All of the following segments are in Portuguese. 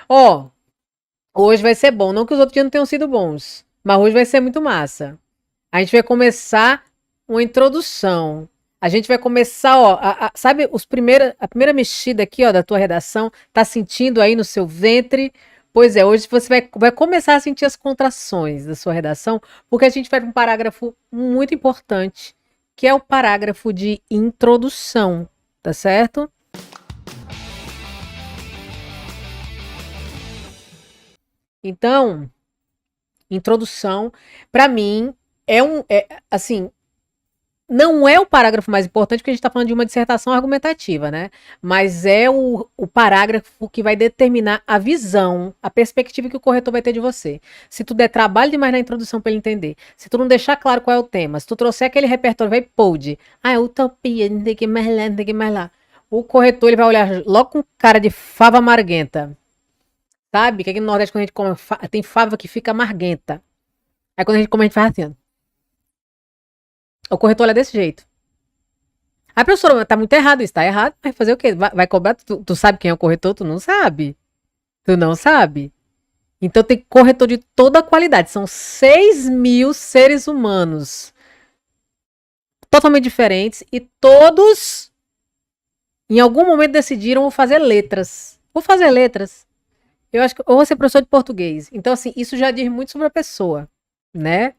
Ó, hoje vai ser bom. Não que os outros dias não tenham sido bons, mas hoje vai ser muito massa. A gente vai começar uma introdução. A gente vai começar, ó, sabe, a primeira mexida aqui, ó, da tua redação, tá sentindo aí no seu ventre? Pois é, hoje você vai começar a sentir as contrações da sua redação, porque a gente vai para um parágrafo muito importante, que é o parágrafo de introdução, tá certo? Então, introdução, para mim, assim, não é o parágrafo mais importante, porque a gente está falando de uma dissertação argumentativa, né? Mas é o parágrafo que vai determinar a visão, a perspectiva que o corretor vai ter de você. Se tu der trabalho demais na introdução para ele entender, se tu não deixar claro qual é o tema, se tu trouxer aquele repertório, vai pôde. Ah, é utopia, não tem que mais lá, não tem que mais lá. O corretor ele vai olhar logo com cara de fava amarguenta. Sabe? Que aqui no Nordeste, quando a gente come, tem fava que fica amarguenta. Aí quando a gente come, a gente faz assim, ó. O corretor olha desse jeito. A professora, tá muito errado isso, tá errado. Vai fazer o quê? Vai cobrar? Tu sabe quem é o corretor? Tu não sabe. Tu não sabe. Então tem corretor de toda a qualidade. São 6.000 seres humanos. Totalmente diferentes. E todos, em algum momento, decidiram vou fazer letras. Vou fazer letras. Eu acho que ou vou ser professor de português. Então, assim, isso já diz muito sobre a pessoa, né?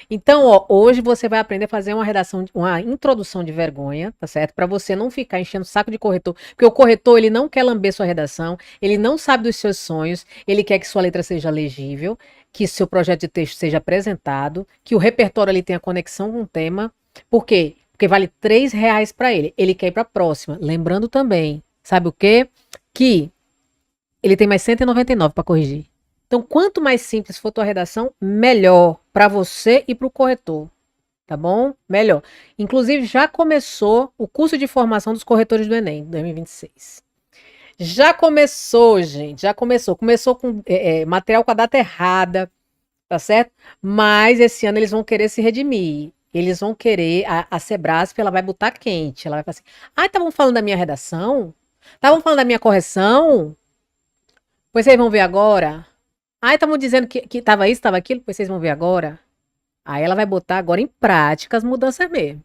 Então, ó, hoje você vai aprender a fazer uma redação, uma introdução de vergonha, tá certo? Para você não ficar enchendo o saco de corretor, porque o corretor ele não quer lamber sua redação, ele não sabe dos seus sonhos, ele quer que sua letra seja legível, que seu projeto de texto seja apresentado, que o repertório ali tenha conexão com o tema. Por quê? Porque vale R$ 3 para ele. Ele quer ir para a próxima. Lembrando também, sabe o quê? Que ele tem mais 199 para corrigir. Então, quanto mais simples for tua redação, melhor para você e para o corretor, tá bom? Melhor. Inclusive, já começou o curso de formação dos corretores do Enem 2026. Já começou, gente, já começou. Começou com material com a data errada, tá certo? Mas esse ano eles vão querer se redimir. Eles vão querer, a Sebrasp, ela vai botar quente. Ela vai falar assim, estavam falando da minha redação? Estavam falando da minha correção? Pois vocês vão ver agora. Estavam dizendo que tava isso, tava aquilo, pois vocês vão ver agora. Aí ela vai botar agora em prática as mudanças mesmo.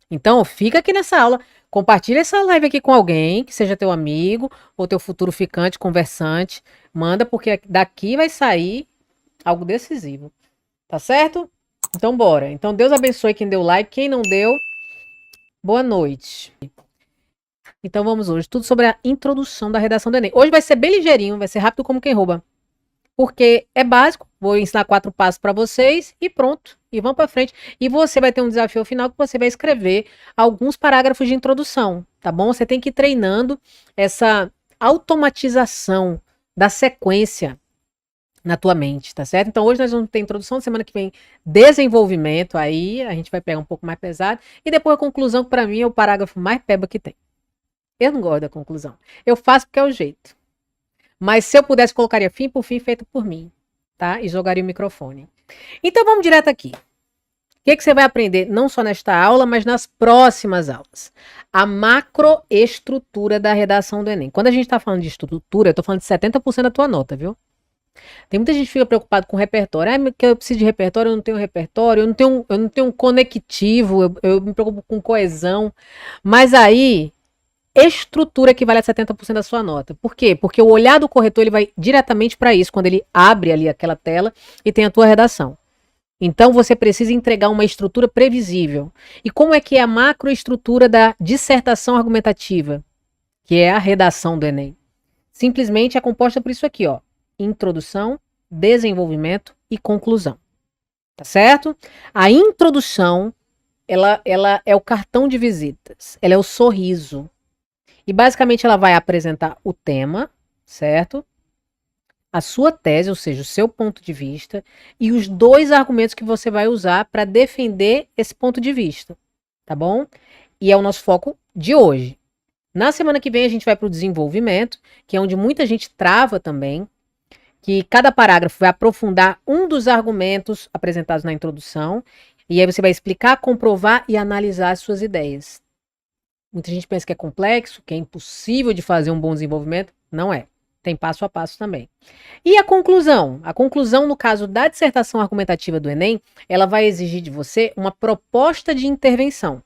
Então, fica aqui nessa aula, compartilha essa live aqui com alguém, que seja teu amigo ou teu futuro ficante, conversante. Manda, porque daqui vai sair algo decisivo. Tá certo? Então, bora. Então, Deus abençoe quem deu like. Quem não deu, boa noite. Então, vamos hoje. Tudo sobre a introdução da redação do Enem. Hoje vai ser bem ligeirinho, vai ser rápido como quem rouba. Porque é básico, vou ensinar 4 passos para vocês e pronto. E vamos para frente. E você vai ter um desafio final que você vai escrever alguns parágrafos de introdução, tá bom? Você tem que ir treinando essa automatização da sequência na tua mente, tá certo? Então hoje nós vamos ter introdução, semana que vem desenvolvimento, aí a gente vai pegar um pouco mais pesado e depois a conclusão que para mim é o parágrafo mais peba que tem. Eu não gosto da conclusão. Eu faço porque é o jeito. Mas se eu pudesse, colocaria fim por fim feito por mim, tá? E jogaria o microfone. Então vamos direto aqui. O que você vai aprender não só nesta aula, mas nas próximas aulas? A macroestrutura da redação do Enem. Quando a gente está falando de estrutura, eu estou falando de 70% da tua nota, viu? Tem muita gente que fica preocupado com repertório. Que eu preciso de repertório, eu não tenho repertório, eu não tenho um conectivo, eu me preocupo com coesão. Mas aí estrutura equivale a 70% da sua nota. Por quê? Porque o olhar do corretor ele vai diretamente para isso, quando ele abre ali aquela tela e tem a tua redação. Então você precisa entregar uma estrutura previsível. E como é que é a macroestrutura da dissertação argumentativa, que é a redação do Enem? Simplesmente é composta por isso aqui, ó: introdução, desenvolvimento e conclusão. Tá certo? A introdução, ela é o cartão de visitas, ela é o sorriso. E basicamente ela vai apresentar o tema, certo? A sua tese, ou seja, o seu ponto de vista, e os 2 argumentos que você vai usar para defender esse ponto de vista, tá bom? E é o nosso foco de hoje. Na semana que vem a gente vai para o desenvolvimento, que é onde muita gente trava também, que cada parágrafo vai aprofundar um dos argumentos apresentados na introdução, e aí você vai explicar, comprovar e analisar as suas ideias. Muita gente pensa que é complexo, que é impossível de fazer um bom desenvolvimento. Não é. Tem passo a passo também. E a conclusão? A conclusão, no caso da dissertação argumentativa do Enem, ela vai exigir de você uma proposta de intervenção.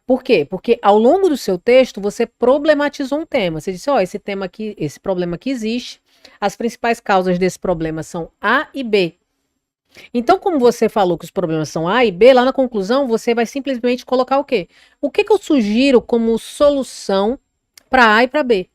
Por quê? Porque ao longo do seu texto você problematizou um tema. Você disse, ó, esse tema aqui, esse problema aqui existe. As principais causas desse problema são A e B. Então, como você falou que os problemas são A e B, lá na conclusão você vai simplesmente colocar o quê? O que eu sugiro como solução para A e para B?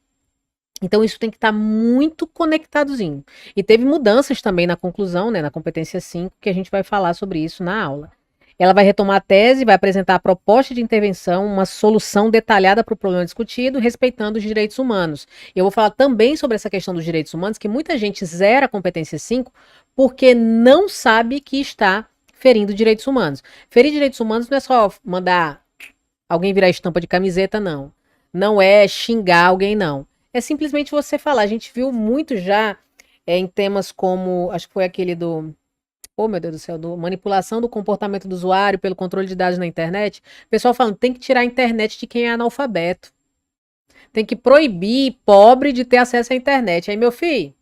Então, isso tem que estar muito conectadozinho. E teve mudanças também na conclusão, né, na competência 5, que a gente vai falar sobre isso na aula. Ela vai retomar a tese, vai apresentar a proposta de intervenção, uma solução detalhada para o problema discutido, respeitando os direitos humanos. Eu vou falar também sobre essa questão dos direitos humanos, que muita gente zera a competência 5 porque não sabe que está ferindo direitos humanos. Ferir direitos humanos não é só mandar alguém virar estampa de camiseta, não. Não é xingar alguém, não. É simplesmente você falar. A gente viu muito já em temas como, acho que foi aquele do, oh meu Deus do céu, do manipulação do comportamento do usuário pelo controle de dados na internet. O pessoal falando, tem que tirar a internet de quem é analfabeto. Tem que proibir pobre de ter acesso à internet. Aí, meu filho,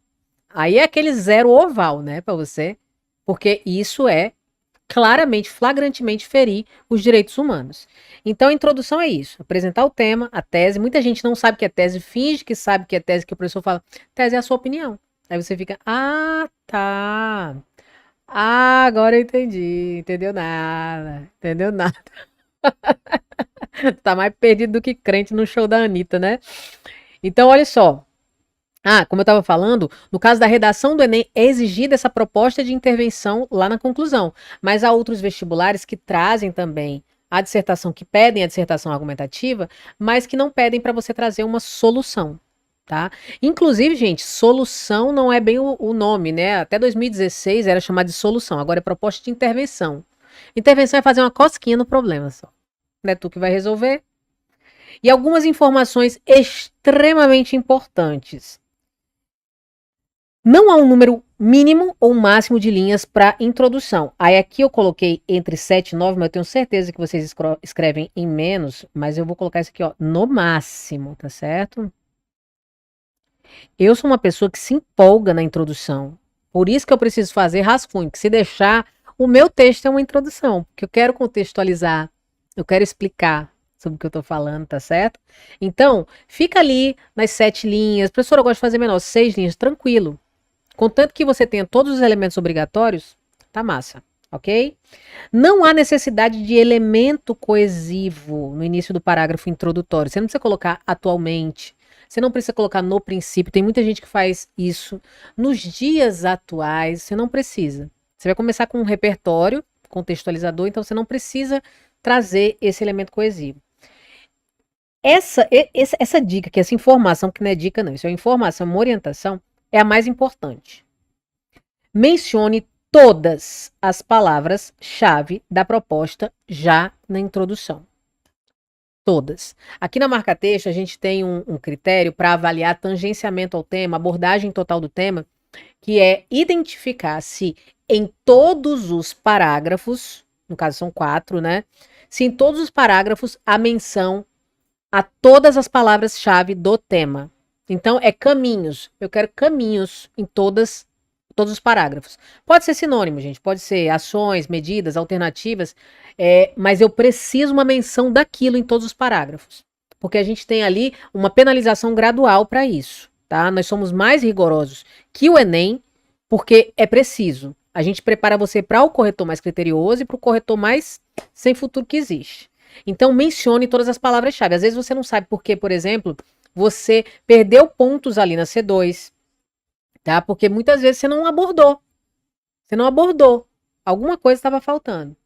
aí é aquele zero oval, né, pra você. Porque isso é claramente, flagrantemente ferir os direitos humanos. Então, a introdução é isso, apresentar o tema, a tese. Muita gente não sabe que é tese, finge que sabe que é tese, que o professor fala, tese é a sua opinião. Aí você fica, ah, tá. Ah, agora eu entendi. Entendeu nada. Entendeu nada. Tá mais perdido do que crente no show da Anitta, né? Então, olha só. Ah, como eu estava falando, no caso da redação do Enem, é exigida essa proposta de intervenção lá na conclusão. Mas há outros vestibulares que trazem também a dissertação, que pedem a dissertação argumentativa, mas que não pedem para você trazer uma solução, tá? Inclusive, gente, solução não é bem o nome, né? Até 2016 era chamado de solução, agora é proposta de intervenção. Intervenção é fazer uma cosquinha no problema só. Não é tu que vai resolver. E algumas informações extremamente importantes. Não há um número mínimo ou máximo de linhas para introdução. Aí aqui eu coloquei entre 7 e 9, mas eu tenho certeza que vocês escrevem em menos, mas eu vou colocar isso aqui, ó, no máximo, tá certo? Eu sou uma pessoa que se empolga na introdução. Por isso que eu preciso fazer rascunho, que se deixar, o meu texto é uma introdução, porque eu quero contextualizar, eu quero explicar sobre o que eu tô falando, tá certo? Então, fica ali nas 7 linhas. Professora, eu gosto de fazer menor, 6 linhas, tranquilo. Contanto que você tenha todos os elementos obrigatórios, tá massa, ok? Não há necessidade de elemento coesivo no início do parágrafo introdutório. Você não precisa colocar atualmente. Você não precisa colocar no princípio. Tem muita gente que faz isso. Nos dias atuais, você não precisa. Você vai começar com um repertório contextualizador, então você não precisa trazer esse elemento coesivo. Essa dica, que essa informação, que não é dica não, isso é uma informação, uma orientação, é a mais importante. Mencione todas as palavras-chave da proposta já na introdução. Todas. Aqui na marca-texto, a gente tem um critério para avaliar tangenciamento ao tema, abordagem total do tema, que é identificar se em todos os parágrafos, no caso são 4, né? Se em todos os parágrafos há menção a todas as palavras-chave do tema. Então, é caminhos. Eu quero caminhos em todos os parágrafos. Pode ser sinônimo, gente. Pode ser ações, medidas, alternativas. Mas eu preciso uma menção daquilo em todos os parágrafos. Porque a gente tem ali uma penalização gradual para isso, tá? Nós somos mais rigorosos que o Enem, porque é preciso. A gente prepara você para o corretor mais criterioso e para o corretor mais sem futuro que existe. Então, mencione todas as palavras-chave. Às vezes você não sabe por que, por exemplo, você perdeu pontos ali na C2, tá? Porque muitas vezes você não abordou. Você não abordou. Alguma coisa estava faltando.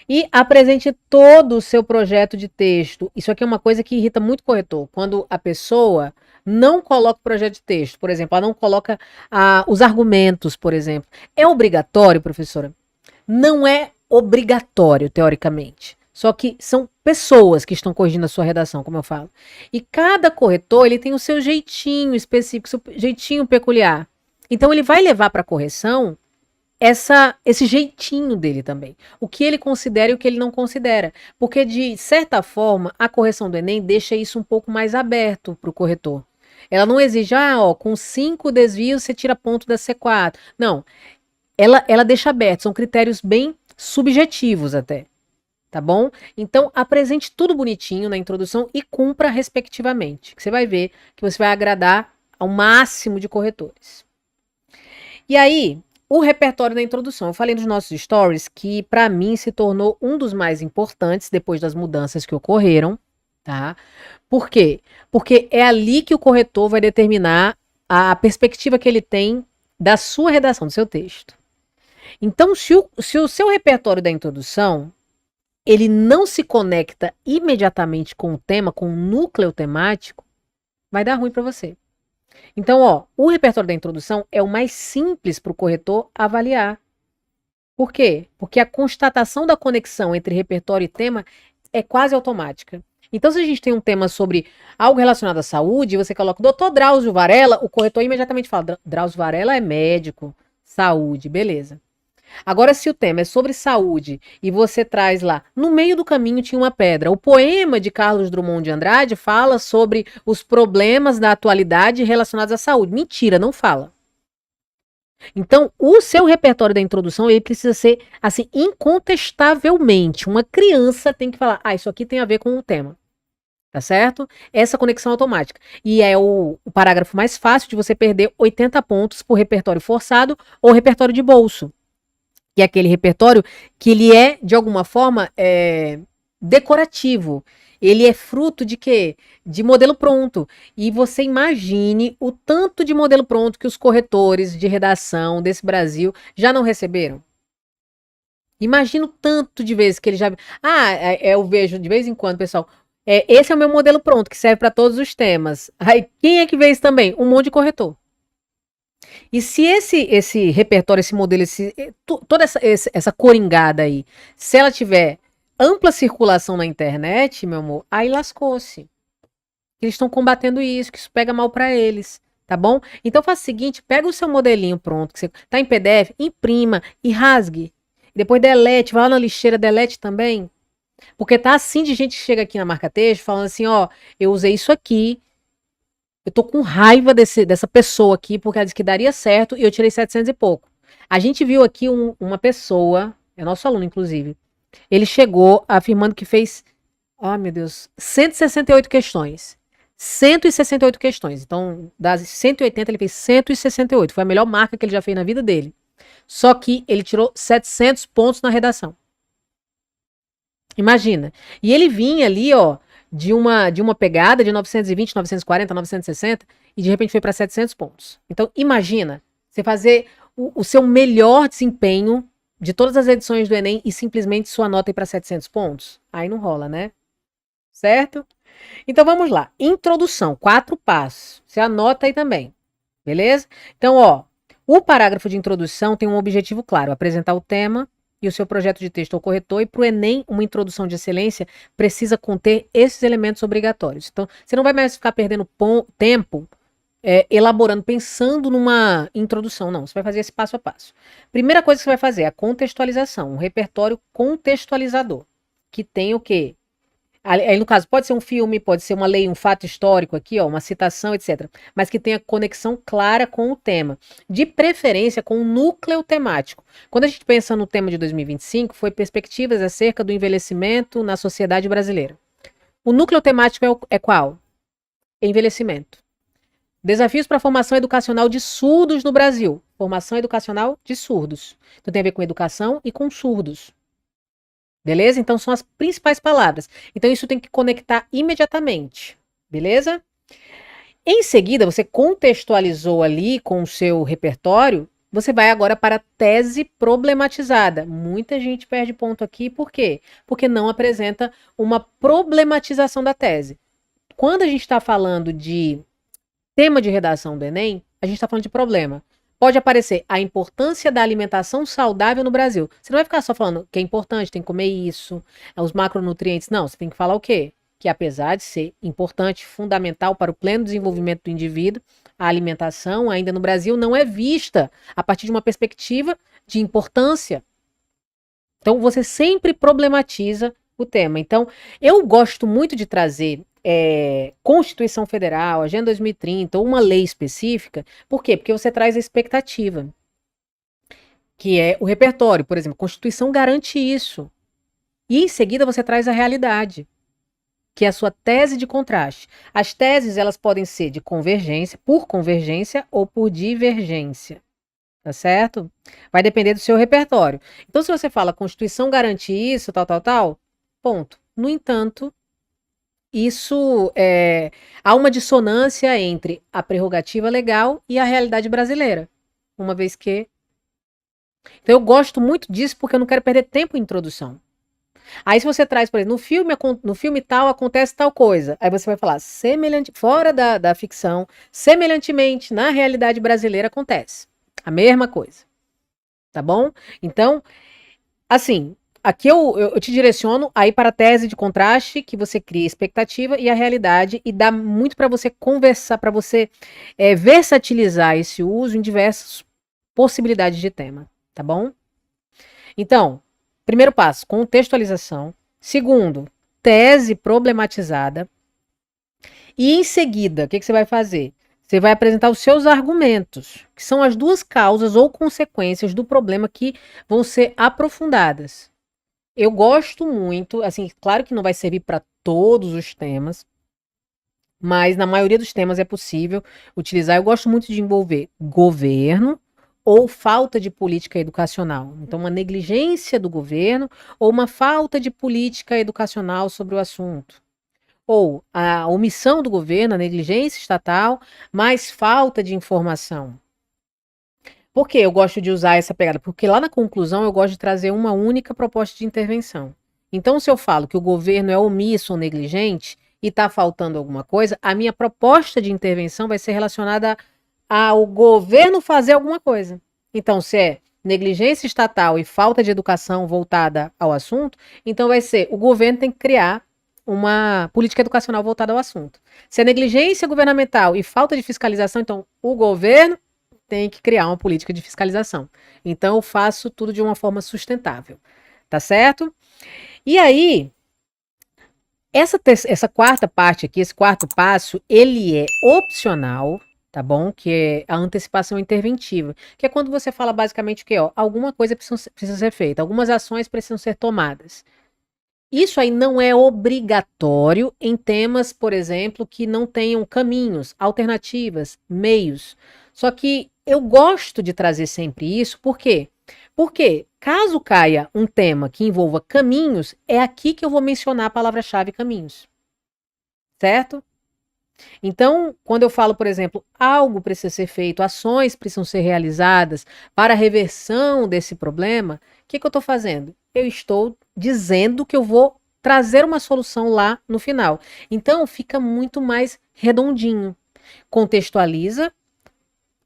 E apresente todo o seu projeto de texto. Isso aqui é uma coisa que irrita muito o corretor. Quando a pessoa não coloca o projeto de texto, por exemplo, ela não coloca os argumentos, por exemplo. É obrigatório, professora? Não é obrigatório, teoricamente. Só que são pessoas que estão corrigindo a sua redação, como eu falo. E cada corretor, ele tem o seu jeitinho específico, seu jeitinho peculiar. Então, ele vai levar para a correção esse jeitinho dele também. O que ele considera e o que ele não considera. Porque, de certa forma, a correção do Enem deixa isso um pouco mais aberto para o corretor. Ela não exige, ó, com 5 desvios você tira ponto da C4. Não, ela deixa aberto, são critérios bem subjetivos até, tá bom? Então, apresente tudo bonitinho na introdução e cumpra respectivamente, que você vai ver que você vai agradar ao máximo de corretores. E aí, o repertório da introdução. Eu falei nos nossos stories que, para mim, se tornou um dos mais importantes depois das mudanças que ocorreram, tá? Por quê? Porque é ali que o corretor vai determinar a perspectiva que ele tem da sua redação, do seu texto. Então, se o seu repertório da introdução ele não se conecta imediatamente com o tema, com o núcleo temático, vai dar ruim para você. Então, ó, o repertório da introdução é o mais simples para o corretor avaliar. Por quê? Porque a constatação da conexão entre repertório e tema é quase automática. Então, se a gente tem um tema sobre algo relacionado à saúde, você coloca Dr. Drauzio Varella, o corretor imediatamente fala, Drauzio Varella é médico, saúde, beleza. Agora, se o tema é sobre saúde e você traz lá, no meio do caminho tinha uma pedra. O poema de Carlos Drummond de Andrade fala sobre os problemas da atualidade relacionados à saúde. Mentira, não fala. Então, o seu repertório da introdução, ele precisa ser, assim, incontestavelmente. Uma criança tem que falar, isso aqui tem a ver com o tema. Tá certo? Essa conexão automática. E é o parágrafo mais fácil de você perder 80 pontos por repertório forçado ou repertório de bolso. Que é aquele repertório que ele é, de alguma forma, decorativo. Ele é fruto de quê? De modelo pronto. E você imagine o tanto de modelo pronto que os corretores de redação desse Brasil já não receberam. Imagina o tanto de vezes que ele já... eu vejo de vez em quando, pessoal, esse é o meu modelo pronto, que serve para todos os temas. Aí, quem é que vê isso também? Um monte de corretor. E se esse repertório, esse modelo, toda essa coringada aí, se ela tiver ampla circulação na internet, meu amor, aí lascou-se. Eles estão combatendo isso, que isso pega mal para eles, tá bom? Então faz o seguinte, pega o seu modelinho pronto, que você tá em PDF, imprima e rasgue. Depois delete, vai lá na lixeira, delete também. Porque tá assim de gente que chega aqui na Marca Texto falando assim, ó, eu usei isso aqui, eu tô com raiva dessa pessoa aqui, porque ela disse que daria certo e eu tirei 700 e pouco. A gente viu aqui uma pessoa, é nosso aluno inclusive, ele chegou afirmando que fez, meu Deus, 168 questões. 168 questões. Então, das 180 ele fez 168. Foi a melhor marca que ele já fez na vida dele. Só que ele tirou 700 pontos na redação. Imagina. E ele vinha ali, ó, de uma pegada de 920, 940, 960 e de repente foi para 700 pontos. Então, imagina você fazer o seu melhor desempenho de todas as edições do Enem e simplesmente sua nota ir para 700 pontos. Aí não rola, né? Certo? Então, vamos lá. Introdução, 4 passos. Você anota aí também. Beleza? Então, ó, o parágrafo de introdução tem um objetivo claro, apresentar o tema e o seu projeto de texto ao corretor, e para o Enem, uma introdução de excelência precisa conter esses elementos obrigatórios. Então, você não vai mais ficar perdendo tempo elaborando, pensando numa introdução, não. Você vai fazer esse passo a passo. Primeira coisa que você vai fazer é a contextualização, um repertório contextualizador, que tem o quê? Aí, no caso, pode ser um filme, pode ser uma lei, um fato histórico aqui, ó, uma citação, etc. Mas que tenha conexão clara com o tema. De preferência com o núcleo temático. Quando a gente pensa no tema de 2025, foi perspectivas acerca do envelhecimento na sociedade brasileira. O núcleo temático é qual? Envelhecimento. Desafios para a formação educacional de surdos no Brasil. Formação educacional de surdos. Então tem a ver com educação e com surdos. Beleza? Então são as principais palavras. Então isso tem que conectar imediatamente. Beleza? Em seguida, você contextualizou ali com o seu repertório, você vai agora para a tese problematizada. Muita gente perde ponto aqui, por quê? Porque não apresenta uma problematização da tese. Quando a gente está falando de tema de redação do Enem, a gente está falando de problema. Pode aparecer a importância da alimentação saudável no Brasil. Você não vai ficar só falando que é importante, tem que comer isso, os macronutrientes. Não, você tem que falar o quê? Que apesar de ser importante, fundamental para o pleno desenvolvimento do indivíduo, a alimentação ainda no Brasil não é vista a partir de uma perspectiva de importância. Então, você sempre problematiza o tema. Então, eu gosto muito de trazer Constituição Federal, Agenda 2030 ou uma lei específica. Por quê? Porque você traz a expectativa, que é o repertório. Por exemplo, a Constituição garante isso. E em seguida você traz a realidade, que é a sua tese de contraste. As teses, elas podem ser de convergência, por convergência ou por divergência. Tá certo? Vai depender do seu repertório. Então, se você fala Constituição garante isso, tal, tal, tal, ponto. No entanto, isso há uma dissonância entre a prerrogativa legal e a realidade brasileira. Uma vez que. Então, eu gosto muito disso porque eu não quero perder tempo em introdução. Aí, se você traz, por exemplo, no filme tal acontece tal coisa. Aí você vai falar, fora da ficção, semelhantemente, na realidade brasileira acontece a mesma coisa. Tá bom? Então, assim, aqui eu te direciono aí para a tese de contraste, que você cria expectativa e a realidade, e dá muito para você conversar, para você versatilizar esse uso em diversas possibilidades de tema. Tá bom? Então, primeiro passo, contextualização. Segundo, tese problematizada. E em seguida, o que você vai fazer? Você vai apresentar os seus argumentos, que são as duas causas ou consequências do problema que vão ser aprofundadas. Eu gosto muito, assim, claro que não vai servir para todos os temas, mas na maioria dos temas é possível utilizar. Eu gosto muito de envolver governo ou falta de política educacional. Então, uma negligência do governo ou uma falta de política educacional sobre o assunto. Ou a omissão do governo, a negligência estatal, mais falta de informação. Por que eu gosto de usar essa pegada? Porque lá na conclusão eu gosto de trazer uma única proposta de intervenção. Então, se eu falo que o governo é omisso ou negligente e está faltando alguma coisa, a minha proposta de intervenção vai ser relacionada ao governo fazer alguma coisa. Então, se é negligência estatal e falta de educação voltada ao assunto, então vai ser o governo tem que criar uma política educacional voltada ao assunto. Se é negligência governamental e falta de fiscalização, então o governo tem que criar uma política de fiscalização. Então eu faço tudo de uma forma sustentável, tá certo? E aí, essa quarta parte aqui, esse quarto passo, ele é opcional, tá bom? Que é a antecipação interventiva, que é quando você fala basicamente o que, ó, alguma coisa precisa ser feita, algumas ações precisam ser tomadas. Isso aí não é obrigatório em temas, por exemplo, que não tenham caminhos, alternativas, meios. Só que eu gosto de trazer sempre isso, por quê? Porque caso caia um tema que envolva caminhos, é aqui que eu vou mencionar a palavra-chave caminhos. Certo? Então, quando eu falo, por exemplo, algo precisa ser feito, ações precisam ser realizadas para a reversão desse problema, o que eu estou fazendo? Eu estou dizendo que eu vou trazer uma solução lá no final. Então, fica muito mais redondinho. Contextualiza,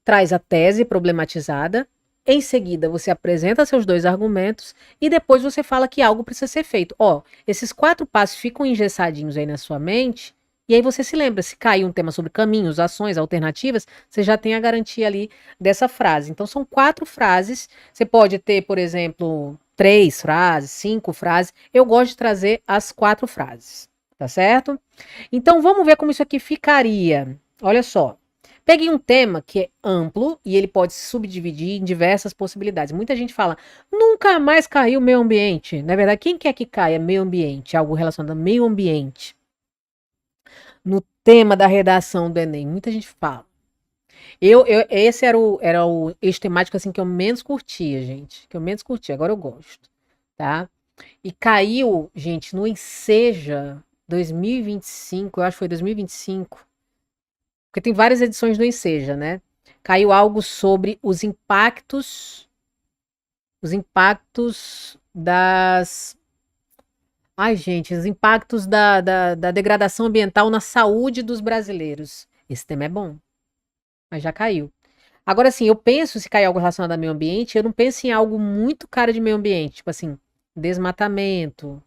traz a tese problematizada, em seguida você apresenta seus dois argumentos e depois você fala que algo precisa ser feito. Ó, esses 4 passos ficam engessadinhos aí na sua mente. E aí você se lembra, se cair um tema sobre caminhos, ações, alternativas, você já tem a garantia ali dessa frase. Então são 4 frases. Você pode ter, por exemplo, 3 frases, 5 frases. Eu gosto de trazer as 4 frases, tá certo? Então vamos ver como isso aqui ficaria. Olha só. Peguei um tema que é amplo e ele pode se subdividir em diversas possibilidades. Muita gente fala, nunca mais caiu meio ambiente. Na verdade, quem quer que caia meio ambiente? Algo relacionado ao meio ambiente no tema da redação do Enem. Muita gente fala. Esse era o eixo temático assim, que eu menos curtia, gente. Que eu menos curtia, agora eu gosto. Tá? E caiu, gente, no Enseja 2025, eu acho que foi 2025. Porque tem várias edições do Enseja, né? Caiu algo sobre os impactos das. Ai, gente, os impactos da degradação ambiental na saúde dos brasileiros. Esse tema é bom, mas já caiu. Agora, assim, eu penso, se cair algo relacionado ao meio ambiente, eu não penso em algo muito cara de meio ambiente, tipo assim, desmatamento,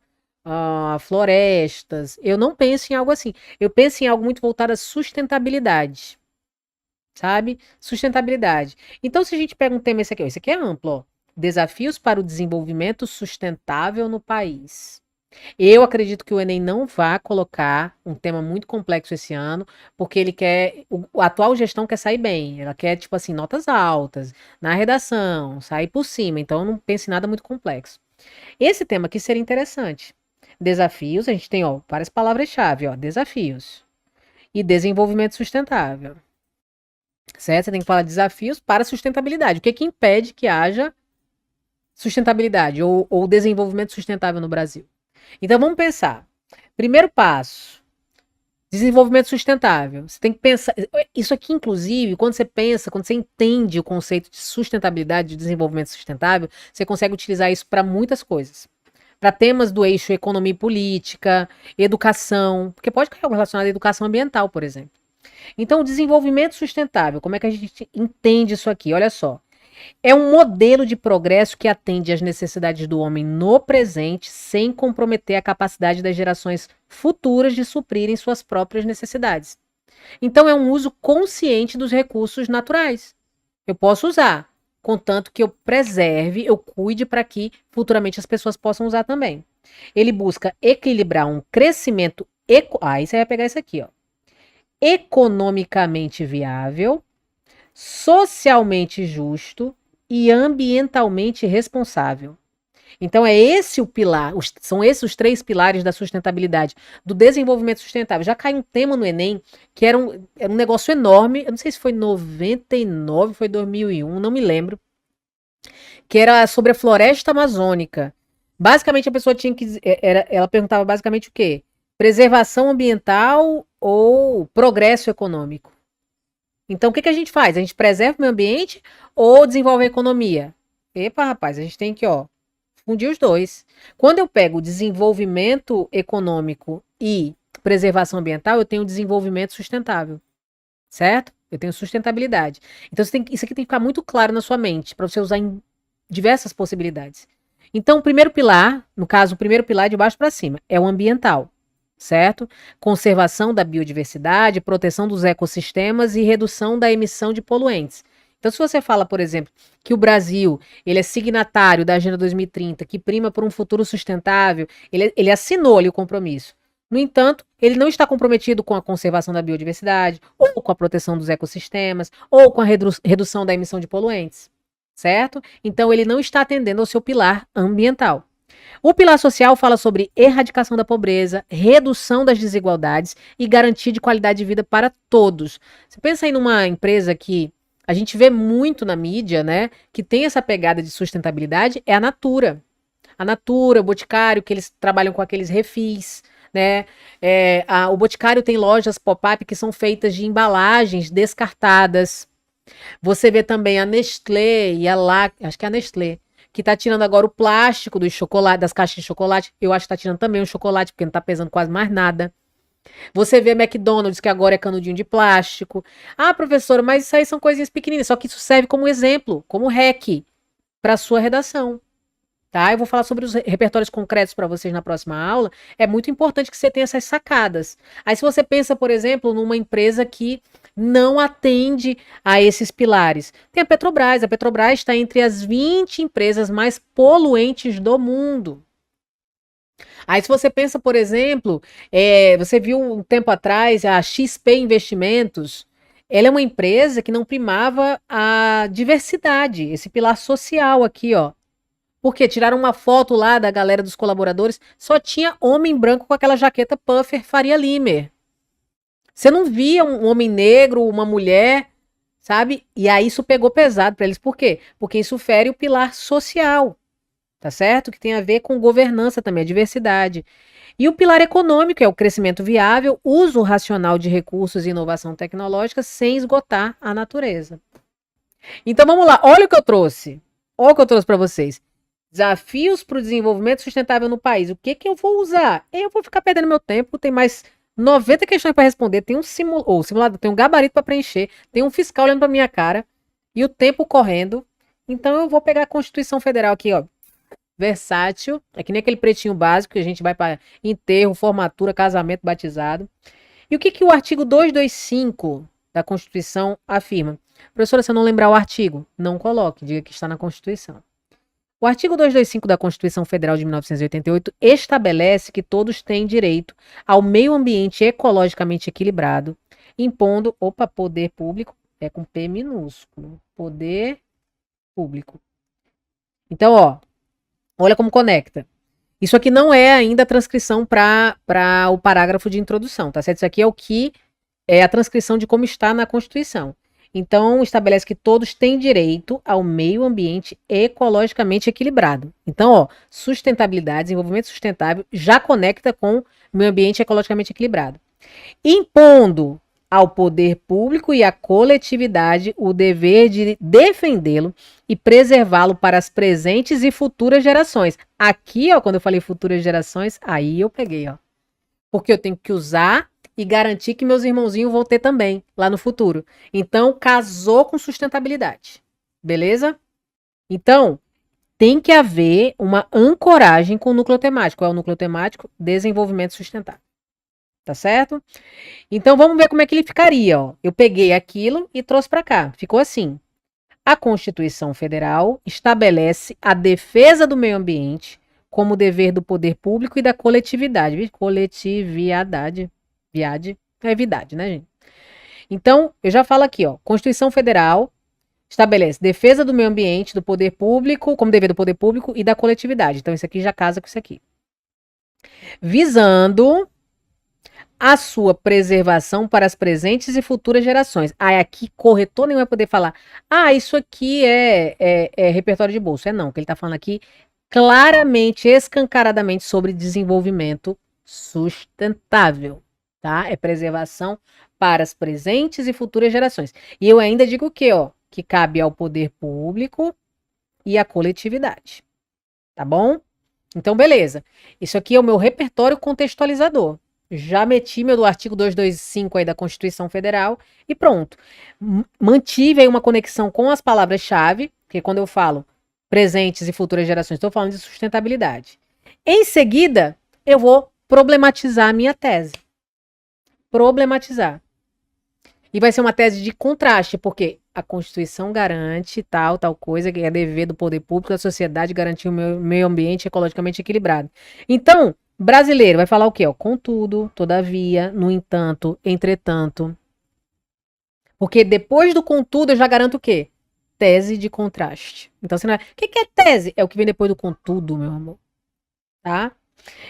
florestas. Eu não penso em algo assim. Eu penso em algo muito voltado à sustentabilidade, sabe? Sustentabilidade. Então, se a gente pega um tema esse aqui é amplo, ó. Desafios para o desenvolvimento sustentável no país. Eu acredito que o Enem não vai colocar um tema muito complexo esse ano, porque ele quer. A atual gestão quer sair bem. Ela quer, tipo assim, notas altas na redação, sair por cima. Então, eu não pense em nada muito complexo. Esse tema aqui seria interessante. Desafios, a gente tem, ó, várias palavras-chave, ó. Desafios e desenvolvimento sustentável. Certo? Você tem que falar desafios para sustentabilidade. O que que impede que haja sustentabilidade ou desenvolvimento sustentável no Brasil? Então vamos pensar. Primeiro passo, desenvolvimento sustentável. Você tem que pensar. Isso aqui, inclusive, quando você pensa, quando você entende o conceito de sustentabilidade, de desenvolvimento sustentável, você consegue utilizar isso para muitas coisas. Para temas do eixo economia e política, educação, porque pode cair algo relacionado à educação ambiental, por exemplo. Então, o desenvolvimento sustentável, como é que a gente entende isso aqui? Olha só. É um modelo de progresso que atende às necessidades do homem no presente, sem comprometer a capacidade das gerações futuras de suprirem suas próprias necessidades. Então, é um uso consciente dos recursos naturais. Eu posso usar, contanto que eu preserve, eu cuide para que futuramente as pessoas possam usar também. Ele busca equilibrar um crescimento aí você vai pegar isso aqui, ó. Economicamente viável, socialmente justo e ambientalmente responsável. Então é esse o pilar, são esses os três pilares da sustentabilidade, do desenvolvimento sustentável. Já caiu um tema no Enem que era um negócio enorme, eu não sei se foi 99, foi 2001, não me lembro, que era sobre a floresta amazônica. Basicamente a pessoa tinha que, ela perguntava basicamente o quê? Preservação ambiental ou progresso econômico? Então, o que que a gente faz? A gente preserva o meio ambiente ou desenvolve a economia? Epa, rapaz, a gente tem que, ó, fundir os dois. Quando eu pego desenvolvimento econômico e preservação ambiental, eu tenho desenvolvimento sustentável, certo? Eu tenho sustentabilidade. Então, isso aqui tem que ficar muito claro na sua mente, para você usar em diversas possibilidades. Então, o primeiro pilar, no caso, o primeiro pilar de baixo para cima, é o ambiental, certo? Conservação da biodiversidade, proteção dos ecossistemas e redução da emissão de poluentes. Então, se você fala, por exemplo, que o Brasil ele é signatário da Agenda 2030, que prima por um futuro sustentável, ele assinou ali o compromisso. No entanto, ele não está comprometido com a conservação da biodiversidade, ou com a proteção dos ecossistemas, ou com a redução da emissão de poluentes, certo? Então, ele não está atendendo ao seu pilar ambiental. O pilar social fala sobre erradicação da pobreza, redução das desigualdades e garantia de qualidade de vida para todos. Você pensa aí numa empresa que a gente vê muito na mídia, né, que tem essa pegada de sustentabilidade, é a Natura. A Natura, o Boticário, que eles trabalham com aqueles refis, né? O Boticário tem lojas pop-up que são feitas de embalagens descartadas. Você vê também a Nestlé e a acho que é a Nestlé, que tá tirando agora o plástico dos chocolate, das caixas de chocolate. Eu acho que tá tirando também o chocolate, porque não tá pesando quase mais nada. Você vê a McDonald's, que agora é canudinho de plástico. Ah, professora, mas isso aí são coisinhas pequeninas, só que isso serve como exemplo, como REC, para sua redação. Tá? Eu vou falar sobre os repertórios concretos para vocês na próxima aula. É muito importante que você tenha essas sacadas. Aí, se você pensa, por exemplo, numa empresa que não atende a esses pilares, tem a Petrobras. A Petrobras está entre as 20 empresas mais poluentes do mundo. Aí, se você pensa, por exemplo, você viu um tempo atrás a XP Investimentos. Ela é uma empresa que não primava a diversidade, esse pilar social aqui, ó. Porque tiraram uma foto lá da galera dos colaboradores, só tinha homem branco com aquela jaqueta puffer Faria Limer. Você não via um homem negro, uma mulher, sabe? E aí isso pegou pesado para eles. Por quê? Porque isso fere o pilar social, tá certo? Que tem a ver com governança também, a diversidade. E o pilar econômico é o crescimento viável, uso racional de recursos e inovação tecnológica sem esgotar a natureza. Então vamos lá, olha o que eu trouxe. Olha o que eu trouxe para vocês. Desafios para o desenvolvimento sustentável no país. O que que eu vou usar? Eu vou ficar perdendo meu tempo. Tem mais 90 questões para responder. Tem um simulado, tem um gabarito para preencher. Tem um fiscal olhando para minha cara. E o tempo correndo. Então eu vou pegar a Constituição Federal aqui, ó. Versátil. É que nem aquele pretinho básico que a gente vai para enterro, formatura, casamento, batizado. E o que que o artigo 225 da Constituição afirma? Professora, se eu não lembrar o artigo, não coloque. Diga que está na Constituição. O artigo 225 da Constituição Federal de 1988 estabelece que todos têm direito ao meio ambiente ecologicamente equilibrado, impondo, poder público, é com P minúsculo, poder público. Então, olha como conecta. Isso aqui não é ainda a transcrição para o parágrafo de introdução, tá certo? Isso aqui é o que é a transcrição de como está na Constituição. Então, estabelece que todos têm direito ao meio ambiente ecologicamente equilibrado. Então, sustentabilidade, desenvolvimento sustentável já conecta com meio ambiente ecologicamente equilibrado. Impondo ao poder público e à coletividade o dever de defendê-lo e preservá-lo para as presentes e futuras gerações. Aqui, quando eu falei futuras gerações, aí eu peguei, porque eu tenho que usar e garantir que meus irmãozinhos vão ter também lá no futuro. Então, casou com sustentabilidade. Beleza? Então, tem que haver uma ancoragem com o núcleo temático. Qual é o núcleo temático? Desenvolvimento sustentável. Tá certo? Então, vamos ver como é que ele ficaria. Eu peguei aquilo e trouxe para cá. Ficou assim. A Constituição Federal estabelece a defesa do meio ambiente como dever do poder público e da coletividade. Coletividade. É vidade, né, gente? Então, eu já falo aqui, Constituição Federal estabelece defesa do meio ambiente, do poder público, como dever do poder público e da coletividade. Então, isso aqui já casa com isso aqui. Visando a sua preservação para as presentes e futuras gerações. Aqui, corretor nem vai poder falar, isso aqui é repertório de bolso. Não, o que ele está falando aqui claramente, escancaradamente sobre desenvolvimento sustentável. Tá? É preservação para as presentes e futuras gerações. E eu ainda digo o quê? Que cabe ao poder público e à coletividade. Tá bom? Então, beleza. Isso aqui é o meu repertório contextualizador. Já meti meu do artigo 225 aí da Constituição Federal e pronto. Mantive aí uma conexão com as palavras-chave, porque quando eu falo presentes e futuras gerações, estou falando de sustentabilidade. Em seguida, eu vou problematizar a minha tese. Problematizar. E vai ser uma tese de contraste, porque a Constituição garante tal coisa, que é dever do poder público da sociedade garantir o meio ambiente ecologicamente equilibrado. Então, brasileiro vai falar o quê? Contudo, todavia, no entanto, entretanto. Porque depois do contudo eu já garanto o quê? Tese de contraste. Então, você não é... O que é tese? É o que vem depois do contudo, meu amor. Tá?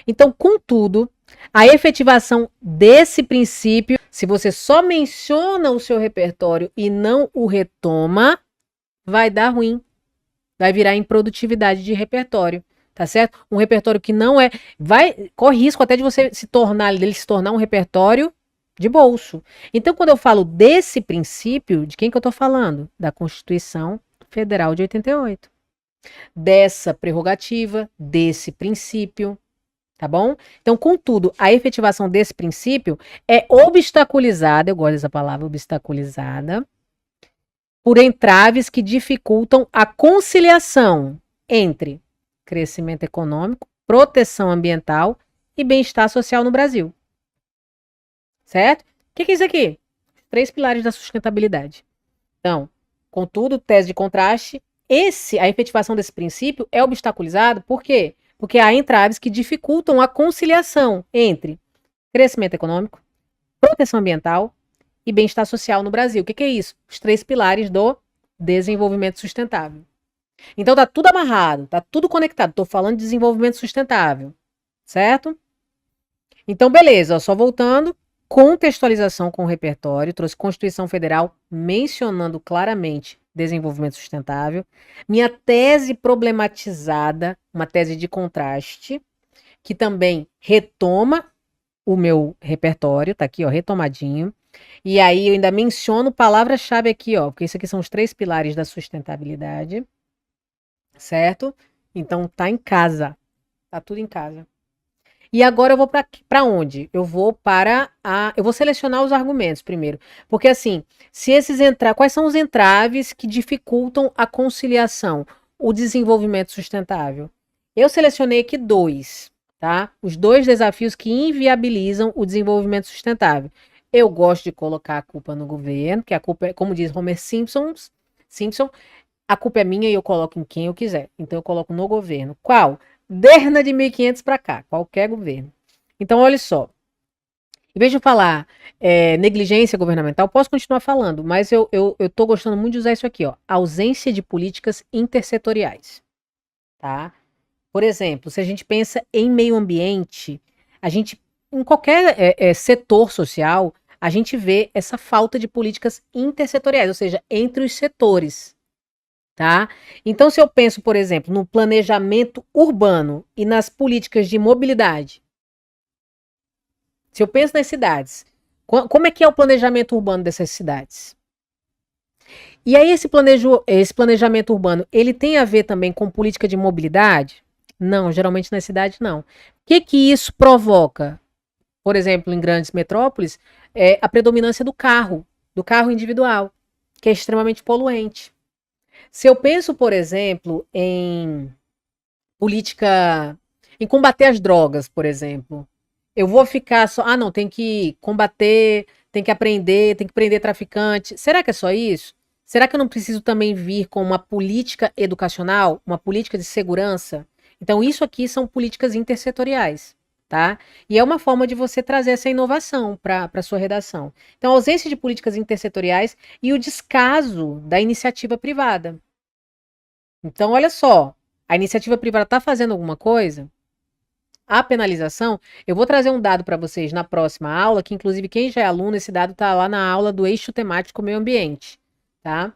Então, contudo, a efetivação desse princípio, se você só menciona o seu repertório e não o retoma, vai dar ruim. Vai virar improdutividade de repertório, tá certo? Um repertório que não é... corre risco até de você se tornar um repertório de bolso. Então, quando eu falo desse princípio, de quem que eu estou falando? Da Constituição Federal de 88. Dessa prerrogativa, desse princípio, tá bom? Então, contudo, a efetivação desse princípio é obstaculizada, eu gosto dessa palavra, obstaculizada, por entraves que dificultam a conciliação entre crescimento econômico, proteção ambiental e bem-estar social no Brasil. Certo? O que é isso aqui? 3 pilares da sustentabilidade. Então, contudo, tese de contraste, a efetivação desse princípio é obstaculizado, por quê? Porque há entraves que dificultam a conciliação entre crescimento econômico, proteção ambiental e bem-estar social no Brasil. O que é isso? Os 3 pilares do desenvolvimento sustentável. Então tá tudo amarrado, tá tudo conectado. Tô falando de desenvolvimento sustentável, certo? Então beleza, só voltando, contextualização com o repertório, trouxe Constituição Federal mencionando claramente desenvolvimento sustentável. Minha tese problematizada, uma tese de contraste, que também retoma o meu repertório, tá aqui, retomadinho. E aí eu ainda menciono palavra-chave aqui, porque isso aqui são os 3 pilares da sustentabilidade, certo? Então tá em casa, tá tudo em casa. E agora eu vou para onde? Eu vou selecionar os argumentos primeiro, porque assim, quais são os entraves que dificultam a conciliação, o desenvolvimento sustentável? Eu selecionei aqui 2, tá? Os 2 desafios que inviabilizam o desenvolvimento sustentável. Eu gosto de colocar a culpa no governo, que a culpa é, como diz Homer Simpson, A culpa é minha e eu coloco em quem eu quiser. Então eu coloco no governo. Qual? Derna de 1.500 para cá, qualquer governo. Então olha só, em vez de eu falar negligência governamental, posso continuar falando, mas eu tô gostando muito de usar isso aqui, ó, ausência de políticas intersetoriais, tá? Por exemplo, se a gente pensa em meio ambiente, a gente, em qualquer setor social, a gente vê essa falta de políticas intersetoriais, ou seja, entre os setores, tá? Então, se eu penso, por exemplo, no planejamento urbano e nas políticas de mobilidade, se eu penso nas cidades, como é que é o planejamento urbano dessas cidades? E aí esse planejamento urbano, ele tem a ver também com política de mobilidade? Não, geralmente nas cidades não. O que isso provoca? Por exemplo, em grandes metrópoles, é a predominância do carro individual, que é extremamente poluente. Se eu penso, por exemplo, em política, em combater as drogas, por exemplo, eu vou ficar só, não, tem que combater, tem que aprender, tem que prender traficante. Será que é só isso? Será que eu não preciso também vir com uma política educacional, uma política de segurança? Então, isso aqui são políticas intersetoriais, tá? E é uma forma de você trazer essa inovação para a sua redação. Então, a ausência de políticas intersetoriais e o descaso da iniciativa privada. Então, olha só, a iniciativa privada está fazendo alguma coisa? A penalização, eu vou trazer um dado para vocês na próxima aula, que inclusive quem já é aluno, esse dado está lá na aula do eixo temático meio ambiente, tá?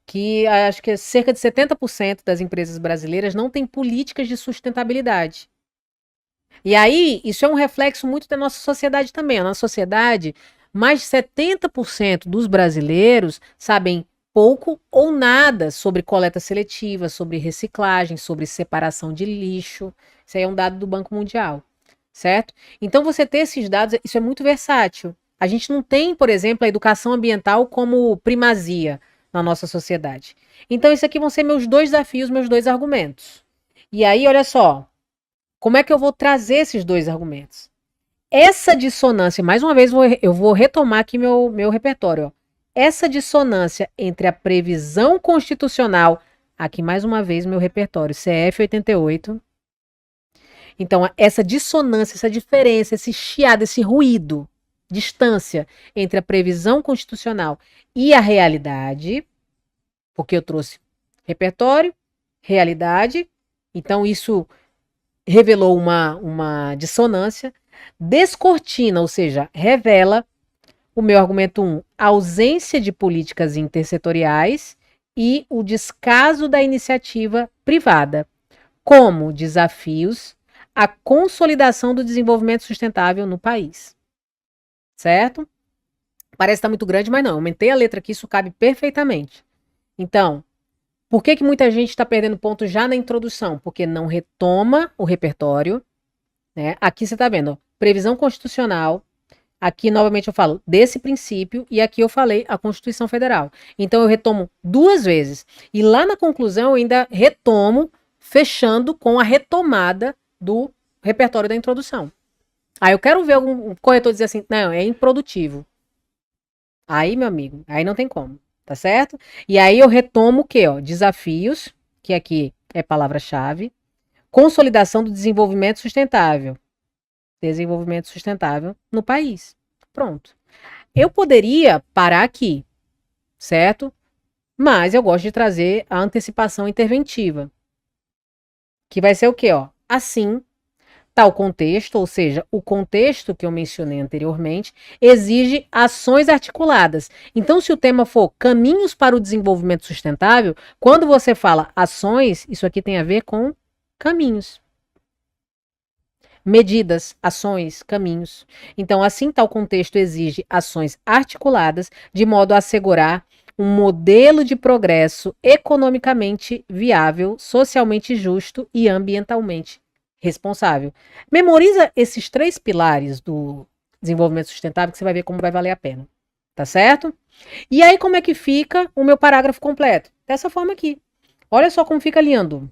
Que acho que cerca de 70% das empresas brasileiras não têm políticas de sustentabilidade. E aí, isso é um reflexo muito da nossa sociedade também. A nossa sociedade, mais de 70% dos brasileiros sabem pouco ou nada sobre coleta seletiva, sobre reciclagem, sobre separação de lixo. Isso aí é um dado do Banco Mundial, certo? Então, você ter esses dados, isso é muito versátil. A gente não tem, por exemplo, a educação ambiental como primazia na nossa sociedade. Então, isso aqui vão ser meus dois desafios, meus dois argumentos. E aí, olha só, como é que eu vou trazer esses dois argumentos? Essa dissonância, mais uma vez eu vou retomar aqui meu repertório. Ó. Essa dissonância entre a previsão constitucional, aqui mais uma vez meu repertório, CF 88. Então, essa dissonância, essa diferença, esse chiado, esse ruído, distância entre a previsão constitucional e a realidade, porque eu trouxe repertório, realidade, então isso revelou uma dissonância, descortina, ou seja, revela o meu argumento 1, ausência de políticas intersetoriais e o descaso da iniciativa privada, como desafios à consolidação do desenvolvimento sustentável no país. Certo? Parece estar muito grande, mas não, aumentei a letra aqui, isso cabe perfeitamente. Então, por que muita gente está perdendo ponto já na introdução? Porque não retoma o repertório, né? Aqui você está vendo, ó, previsão constitucional. Aqui, novamente, eu falo desse princípio e aqui eu falei a Constituição Federal. Então, eu retomo duas vezes. E lá na conclusão, eu ainda retomo, fechando com a retomada do repertório da introdução. Aí eu quero ver algum corretor dizer assim, não, é improdutivo. Aí, meu amigo, aí não tem como. Tá certo? E aí eu retomo o quê? Ó? Desafios, que aqui é palavra-chave. Consolidação do desenvolvimento sustentável. Desenvolvimento sustentável no país. Pronto. Eu poderia parar aqui, certo? Mas eu gosto de trazer a antecipação interventiva. Que vai ser o quê? Ó? Assim, tal contexto, ou seja, o contexto que eu mencionei anteriormente, exige ações articuladas. Então, se o tema for caminhos para o desenvolvimento sustentável, quando você fala ações, isso aqui tem a ver com caminhos. Medidas, ações, caminhos. Então, assim, tal contexto exige ações articuladas, de modo a assegurar um modelo de progresso economicamente viável, socialmente justo e ambientalmente responsável. Memoriza esses três pilares do desenvolvimento sustentável que você vai ver como vai valer a pena. Tá certo? E aí, como é que fica o meu parágrafo completo? Dessa forma aqui. Olha só como fica lindo.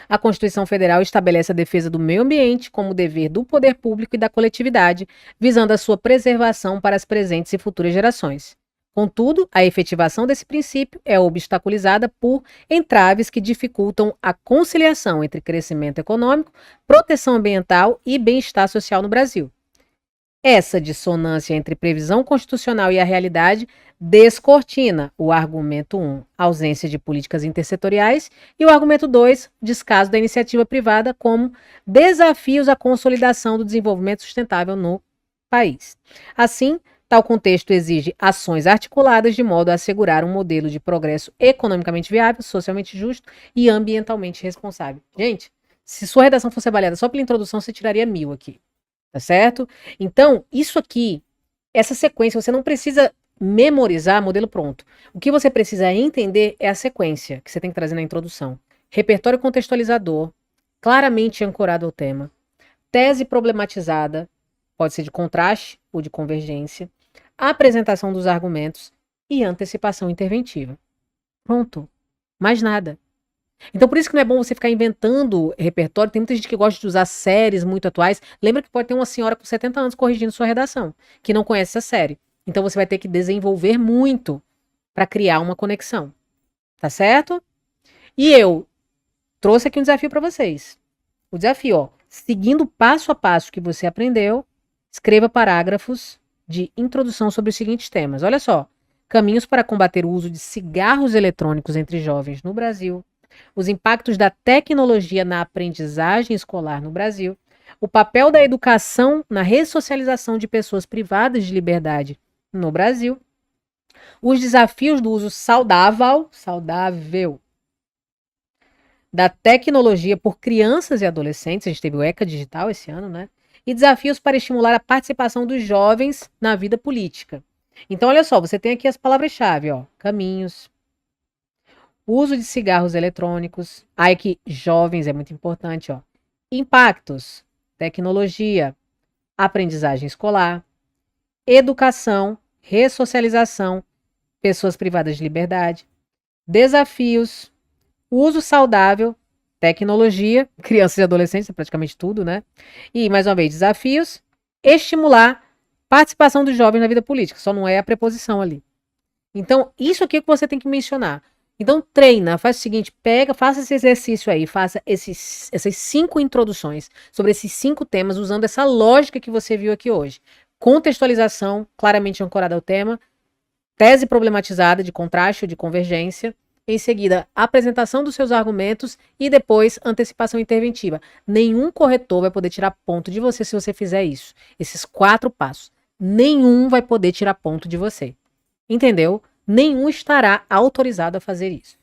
A Constituição Federal estabelece a defesa do meio ambiente como dever do poder público e da coletividade, visando a sua preservação para as presentes e futuras gerações. Contudo, a efetivação desse princípio é obstaculizada por entraves que dificultam a conciliação entre crescimento econômico, proteção ambiental e bem-estar social no Brasil. Essa dissonância entre previsão constitucional e a realidade descortina o argumento 1, ausência de políticas intersetoriais, e o argumento 2, descaso da iniciativa privada como desafios à consolidação do desenvolvimento sustentável no país. Assim, tal contexto exige ações articuladas de modo a assegurar um modelo de progresso economicamente viável, socialmente justo e ambientalmente responsável. Gente, se sua redação fosse avaliada só pela introdução, você tiraria 1000 aqui. Tá certo? Então, isso aqui, essa sequência, você não precisa memorizar modelo pronto. O que você precisa entender é a sequência que você tem que trazer na introdução. Repertório contextualizador, claramente ancorado ao tema. Tese problematizada, pode ser de contraste ou de convergência. Apresentação dos argumentos e antecipação interventiva. Pronto. Mais nada. Então, por isso que não é bom você ficar inventando repertório. Tem muita gente que gosta de usar séries muito atuais. Lembra que pode ter uma senhora com 70 anos corrigindo sua redação, que não conhece essa série. Então, você vai ter que desenvolver muito para criar uma conexão. Tá certo? E eu trouxe aqui um desafio para vocês. O desafio, ó, seguindo passo a passo que você aprendeu, escreva parágrafos de introdução sobre os seguintes temas. Olha só. Caminhos para combater o uso de cigarros eletrônicos entre jovens no Brasil. Os impactos da tecnologia na aprendizagem escolar no Brasil, o papel da educação na ressocialização de pessoas privadas de liberdade no Brasil, os desafios do uso saudável da tecnologia por crianças e adolescentes, a gente teve o ECA Digital esse ano, né? E desafios para estimular a participação dos jovens na vida política. Então, olha só, você tem aqui as palavras-chave, ó, caminhos, uso de cigarros eletrônicos. Aí que jovens é muito importante, ó. Impactos, tecnologia, aprendizagem escolar, educação, ressocialização, pessoas privadas de liberdade, desafios, uso saudável, tecnologia, crianças e adolescentes, é praticamente tudo, né? E, mais uma vez, desafios, estimular participação dos jovens na vida política, só não é a preposição ali. Então, isso aqui é que você tem que mencionar. Então, treina, faz o seguinte, faça esse exercício aí, faça essas 5 introduções sobre esses 5 temas, usando essa lógica que você viu aqui hoje. Contextualização, claramente ancorada ao tema, tese problematizada de contraste ou de convergência, em seguida, apresentação dos seus argumentos e depois, antecipação interventiva. Nenhum corretor vai poder tirar ponto de você se você fizer isso. Esses 4 passos. Nenhum vai poder tirar ponto de você. Entendeu? Nenhum estará autorizado a fazer isso.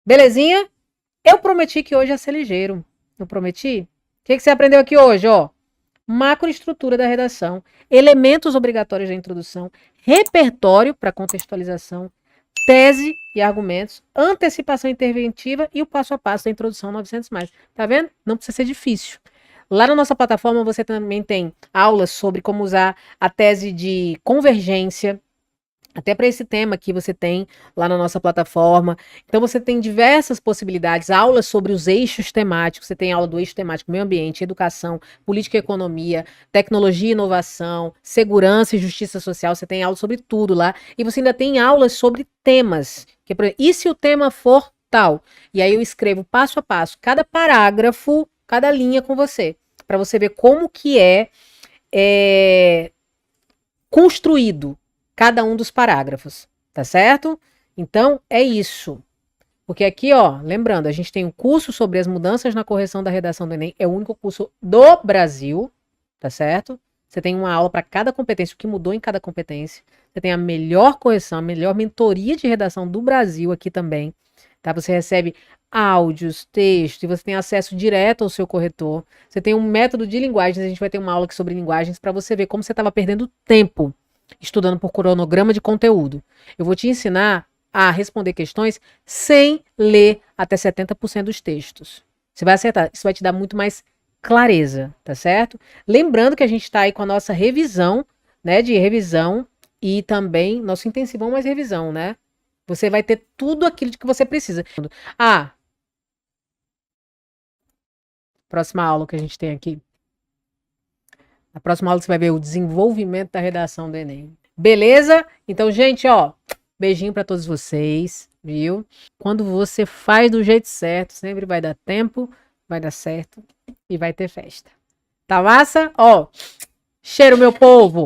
Belezinha? Eu prometi que hoje ia ser ligeiro. Eu prometi? O que você aprendeu aqui hoje, ó? Macroestrutura da redação, elementos obrigatórios da introdução, repertório para contextualização, tese e argumentos, antecipação interventiva e o passo a passo da introdução 900+. Tá vendo? Não precisa ser difícil. Lá na nossa plataforma você também tem aulas sobre como usar a tese de convergência, até para esse tema que você tem lá na nossa plataforma. Então você tem diversas possibilidades, aulas sobre os eixos temáticos, você tem aula do eixo temático meio ambiente, educação, política e economia, tecnologia e inovação, segurança e justiça social, você tem aula sobre tudo lá, e você ainda tem aulas sobre temas, que, e se o tema for tal? E aí eu escrevo passo a passo, cada parágrafo, cada linha com você, para você ver como que é construído cada um dos parágrafos, tá certo? Então, é isso. Porque aqui, ó, lembrando, a gente tem um curso sobre as mudanças na correção da redação do Enem, é o único curso do Brasil, tá certo? Você tem uma aula para cada competência, o que mudou em cada competência. Você tem a melhor correção, a melhor mentoria de redação do Brasil aqui também, tá? Você recebe áudios, textos, e você tem acesso direto ao seu corretor. Você tem um método de linguagens, a gente vai ter uma aula aqui sobre linguagens para você ver como você estava perdendo tempo estudando por cronograma de conteúdo. Eu vou te ensinar a responder questões sem ler até 70% dos textos. Você vai acertar. Isso vai te dar muito mais clareza, tá certo? Lembrando que a gente está aí com a nossa revisão, né, de revisão e também nosso intensivão mais revisão, né? Você vai ter tudo aquilo de que você precisa. Próxima aula que a gente tem aqui. Na próxima aula você vai ver o desenvolvimento da redação do Enem. Beleza? Então, gente, ó, Beijinho pra todos vocês, viu? Quando você faz do jeito certo, sempre vai dar tempo, vai dar certo e vai ter festa. Tá massa? Ó, cheiro, meu povo!